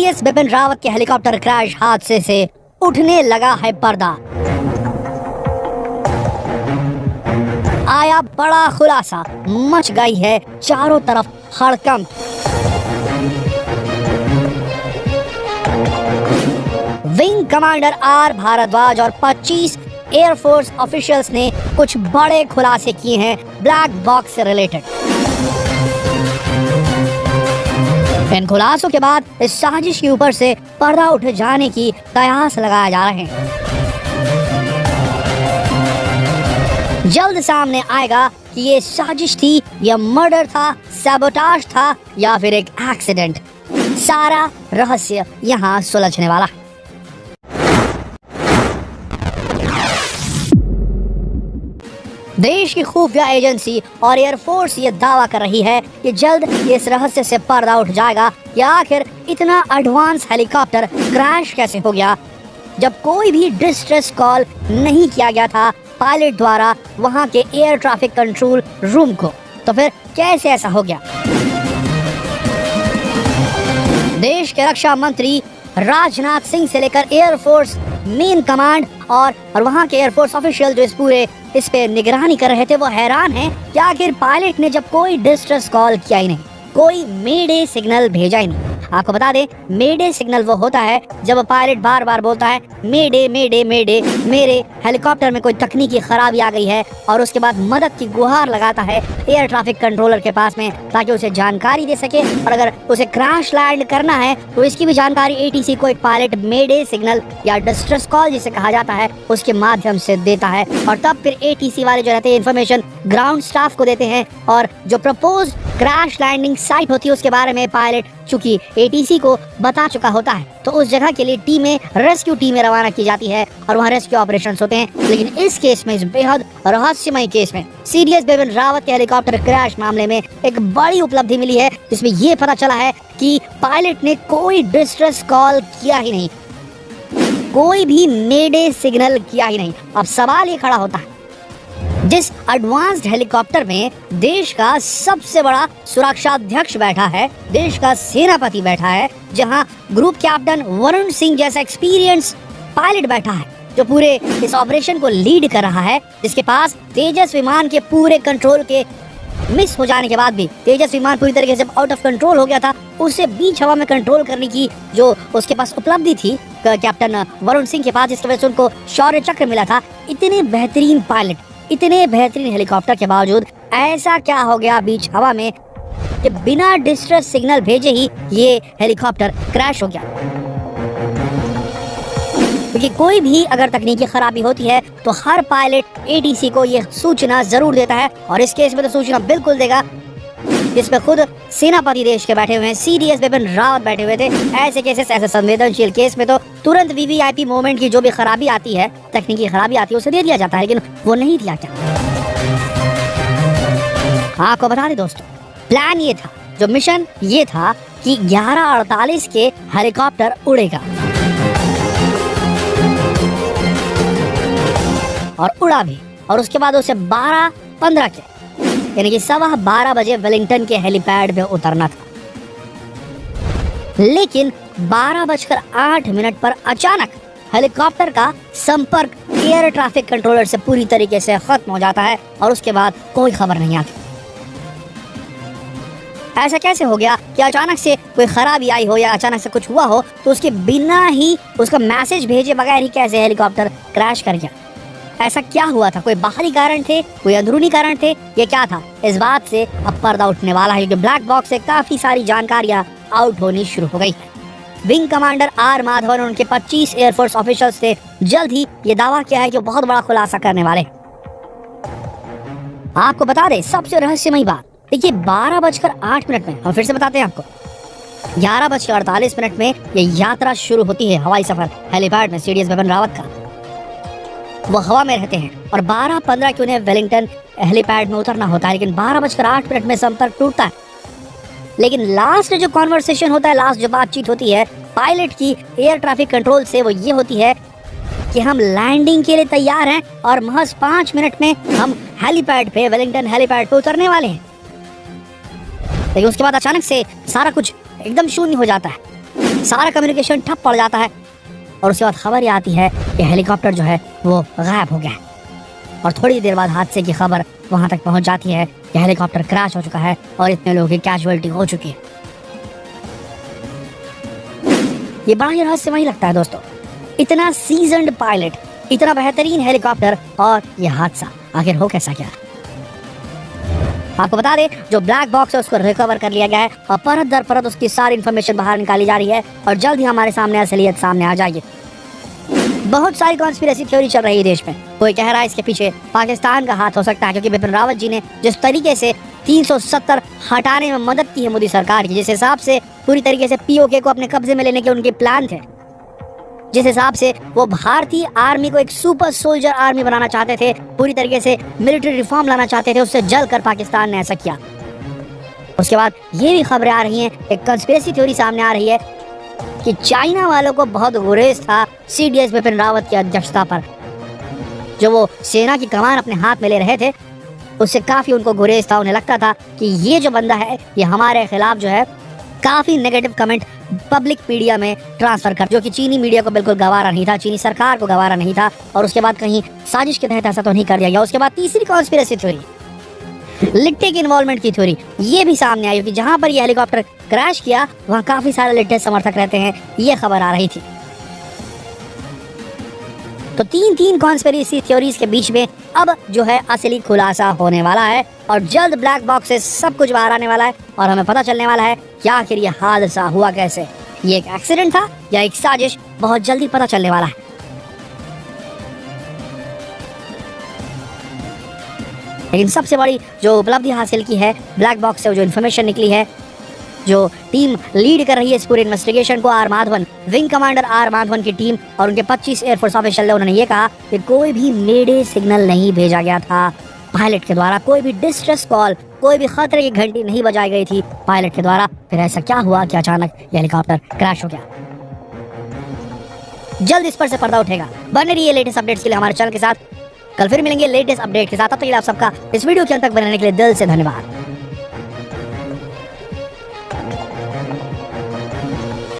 CDS Bipin Rawat के helicopter crash हादसे से उठने लगा है पर्दा। आया बड़ा खुलासा, मच गई है चारों तरफ हड़कंप। विंग कमांडर आर भारद्वाज और 25 एयरफोर्स ऑफिशियल्स ने कुछ बड़े खुलासे किए हैं ब्लैक बॉक्स से रिलेटेड। इन खुलासों के बाद इस साजिश के ऊपर से पर्दा उठ जाने की कयास लगाए जा रहे हैं। जल्द सामने आएगा कि ये साजिश थी या मर्डर था, सैबोटाज था या फिर एक एक्सीडेंट। सारा रहस्य यहाँ सुलझने वाला है। देश की खुफिया एजेंसी और एयरफोर्स ये दावा कर रही है कि जल्द इस रहस्य से पर्दा उठ जाएगा कि आखिर इतना एडवांस हेलीकॉप्टर क्रैश कैसे हो गया, जब कोई भी डिस्ट्रेस कॉल नहीं किया गया था पायलट द्वारा वहां के एयर ट्रैफिक कंट्रोल रूम को। तो फिर कैसे ऐसा हो गया? देश के रक्षा मंत्री राजनाथ सिंह से लेकर एयरफोर्स मेन कमांड और वहां के एयरफोर्स ऑफिशियल जो इस पे निगरानी कर रहे थे, वो हैरान हैं कि आखिर पायलट ने जब कोई डिस्ट्रेस कॉल किया ही नहीं, कोई मेडे सिग्नल भेजा ही नहीं। आपको बता दें, मेडे सिग्नल वो होता है जब पायलट बार बार बोलता है मेडे मेडे मेडे, मेरे हेलीकॉप्टर में कोई तकनीकी खराबी आ गई है, और उसके बाद मदद की गुहार लगाता है एयर ट्रैफिक कंट्रोलर के पास में ताकि उसे जानकारी दे सके, और अगर उसे क्रैश लैंड करना है तो इसकी भी जानकारी एटीसी को एक पायलट मेडे सिग्नल या डिस्ट्रेस कॉल जिसे कहा जाता है उसके माध्यम से देता है, और तब फिर एटीसी वाले जो रहते हैं इन्फॉर्मेशन ग्राउंड स्टाफ को देते हैं, और जो प्रपोज क्रैश लैंडिंग साइट होती है उसके बारे में पायलट चूंकि एटीसी को बता चुका होता है तो उस जगह के लिए टीमें, रेस्क्यू टीमें रवाना की जाती है और वहाँ रेस्क्यू ऑपरेशंस होते हैं। लेकिन इस केस में, इस बेहद रहस्यमय केस में, सीडीएस बिपिन रावत के हेलीकॉप्टर क्रैश मामले में एक बड़ी उपलब्धि मिली है, जिसमें ये पता चला है कि पायलट ने कोई डिस्ट्रेस कॉल किया ही नहीं, कोई भी मेडे सिग्नल किया ही नहीं। अब सवाल ये खड़ा होता है, जिस एडवांस्ड हेलीकॉप्टर में देश का सबसे बड़ा सुरक्षाध्यक्ष बैठा है, देश का सेनापति बैठा है, जहां ग्रुप कैप्टन वरुण सिंह जैसा एक्सपीरियंस पायलट बैठा है जो पूरे इस ऑपरेशन को लीड कर रहा है, जिसके पास तेजस विमान के पूरे कंट्रोल के मिस हो जाने के बाद भी, तेजस विमान पूरी तरीके से आउट ऑफ कंट्रोल हो गया था, उसे बीच हवा में कंट्रोल करने की जो उसके पास उपलब्धि थी कैप्टन वरुण सिंह के पास, जिसकी वजह से उनको शौर्य चक्र मिला था। इतने बेहतरीन पायलट, इतने बेहतरीन हेलीकॉप्टर के बावजूद ऐसा क्या हो गया बीच हवा में कि बिना डिस्ट्रेस सिग्नल भेजे ही ये हेलीकॉप्टर क्रैश हो गया? क्योंकि कोई भी अगर तकनीकी खराबी होती है तो हर पायलट एटीसी को ये सूचना जरूर देता है, और इस केस में तो सूचना बिल्कुल देगा, जिसमें खुद सेनापति देश के बैठे हुए हैं, सीडीएस बिपिन रावत बैठे हुए थे। ऐसे केसेस, ऐसे संवेदनशील केस में तो तुरंत वीवीआईपी मोमेंट की जो भी खराबी आती है, तकनीकी खराबी आती है, उसे दे दिया जाता है, लेकिन वो नहीं दिया क्या? आपको बता दें दोस्तों, प्लान ये था, जो मिशन ये था कि 11:48 के हेलीकॉप्टर उड़ेगा, और उड़ा भी, और उसके बाद उसे 12:15 के यानी कि 12:15 बजे वेलिंगटन के हेलीपैड पे उतरना था। लेकिन 12:08 पर अचानक हेलीकॉप्टर का संपर्क एयर ट्रैफिक कंट्रोलर से पूरी तरीके से खत्म हो जाता है, और उसके बाद कोई खबर नहीं आती। ऐसा कैसे हो गया कि अचानक से कोई खराबी आई हो या अचानक से कुछ हुआ हो तो उसके बिना ही, उसका मैसेज भेजे बगैर ही कैसे हेलीकॉप्टर क्रैश कर गया? ऐसा क्या हुआ था? कोई बाहरी कारण थे, कोई अंदरूनी कारण थे, ये क्या था? इस बात से अब पर्दा उठने वाला है, क्योंकि ब्लैक बॉक्स से काफी सारी जानकारियां आउट होनी शुरू हो गई है। विंग कमांडर आर माधवन और उनके 25 एयरफोर्स ऑफिशियल्स ने जल्द ही ये दावा किया है कि वो बहुत बड़ा खुलासा करने वाले हैं। आपको बता दें सबसे रहस्यमयी बात, देखिए 12:08 में, हम फिर से बताते हैं आपको, 11:48 में ये यात्रा शुरू होती है, हवाई सफर हेलीपैड में सीडीएस बिपिन रावत का। वो हवा में रहते हैं और 12:15 की उन्हें वेलिंगटन हेलीपैड में उतरना होता है, लेकिन 12:08 में संपर्क टूटता है। लेकिन लास्ट जो कॉन्वर्सेशन होता है, लास्ट जो बातचीत होती है पायलट की एयर ट्रैफिक कंट्रोल से, वो ये होती है कि हम लैंडिंग के लिए तैयार हैं और महज 5 मिनट में हम हेलीपैड पे, वेलिंगटन हेलीपैड पे उतरने वाले हैं। लेकिन उसके बाद अचानक से सारा कुछ एकदम शून्य हो जाता है। सारा कम्युनिकेशन ठप पड़ जाता है और उसके बाद खबर ये आती है कि हेलीकॉप्टर जो है वो गायब हो गया है। और थोड़ी देर बाद हादसे की खबर वहां तक पहुंच जाती है कि हेलीकॉप्टर क्रैश हो चुका है और इतने लोगों की कैजुअलिटी हो चुकी है। ये बड़ा ही रहस्यमयी लगता है दोस्तों, इतना सीजन्ड पायलट, इतना बेहतरीन हेलीकॉप्टर और ये हादसा आखिर हो कैसा गया। आपको बता दें, जो ब्लैक बॉक्स है उसको रिकवर कर लिया गया है और परत दर परत उसकी सारी इन्फॉर्मेशन बाहर निकाली जा रही है और जल्द ही हमारे सामने असलियत सामने आ जाएगी। बहुत सारी कॉन्स्पिरेसी थ्योरी चल रही है देश में। कोई कह रहा है इसके पीछे पाकिस्तान का हाथ हो सकता है, क्योंकि बिपिन रावत जी ने जिस तरीके से 370 हटाने में मदद की है मोदी सरकार की, जिस हिसाब से पूरी तरीके से पीओके को अपने कब्जे में लेने के उनके प्लान थे, जिस हिसाब से वो भारतीय आर्मी को एक सुपर सोल्जर आर्मी बनाना चाहते थे, पूरी तरीके से मिलिट्री रिफॉर्म लाना चाहते थे, उससे जल कर पाकिस्तान ने ऐसा किया। उसके बाद ये भी खबरें आ रही हैं, एक कंस्पिरेसी थ्योरी सामने आ रही है कि चाइना वालों को बहुत गुरेज था सीडीएस बिपिन रावत की अध्यक्षता पर। जो वो सेना की कमान अपने हाथ में ले रहे थे उससे काफी उनको गुरेज था। उन्हें लगता था कि ये जो बंदा है ये हमारे खिलाफ जो है काफी नेगेटिव कमेंट पब्लिक मीडिया में ट्रांसफर कर, जो कि चीनी मीडिया को बिल्कुल गवारा नहीं था, चीनी सरकार को गवारा नहीं था। और उसके बाद कहीं साजिश के तहत ऐसा तो नहीं कर दिया गया। उसके बाद तीसरी कॉन्स्पिरेसी थ्योरी, लिट्टे की इन्वॉल्वमेंट की थ्योरी, ये भी सामने आई कि जहां पर ये हेलीकॉप्टर क्रैश किया वहां काफी सारे लिट्टे समर्थक रहते हैं, ये खबर आ रही थी। तो तीन कॉन्स्पिरेसी थ्योरीज के बीच में अब जो है असली खुलासा होने वाला है और जल्द ब्लैक बॉक्स से सब कुछ बाहर आने वाला है और हमें पता चलने वाला है कि आखिर ये हादसा हुआ कैसे, ये एक एक्सीडेंट था या एक साजिश, बहुत जल्दी पता चलने वाला है। लेकिन सबसे बड़ी जो उपलब्धि हासिल की है ब्लैक बॉक्स से, जो इन्फॉर्मेशन निकली है, जो टीम लीड कर रही है इस पूरे इन्वेस्टिगेशन को, R Madhavan, wing commander R Madhavan की टीम और उनके 25 एयरफोर्स ऑफिशियल ने, उन्होंने ये कहा कि कोई भी मेडे सिग्नल नहीं भेजा गया था पायलट के द्वारा, कोई भी डिस्ट्रेस कॉल, कोई भी खतरे की घंटी नहीं बजाई गई थी पायलट के द्वारा। फिर ऐसा क्या हुआ कि अचानक ये हेलीकॉप्टर क्रैश हो गया। जल्द इस पर से पर्दा उठेगा। बने रहिए लेटेस्ट अपडेट्स के लिए हमारे चैनल के साथ। कल फिर मिलेंगे लेटेस्ट अपडेट के साथ। तब तक के लिए आप सबका इस वीडियो के अंत तक बनने के लिए दिल से धन्यवाद।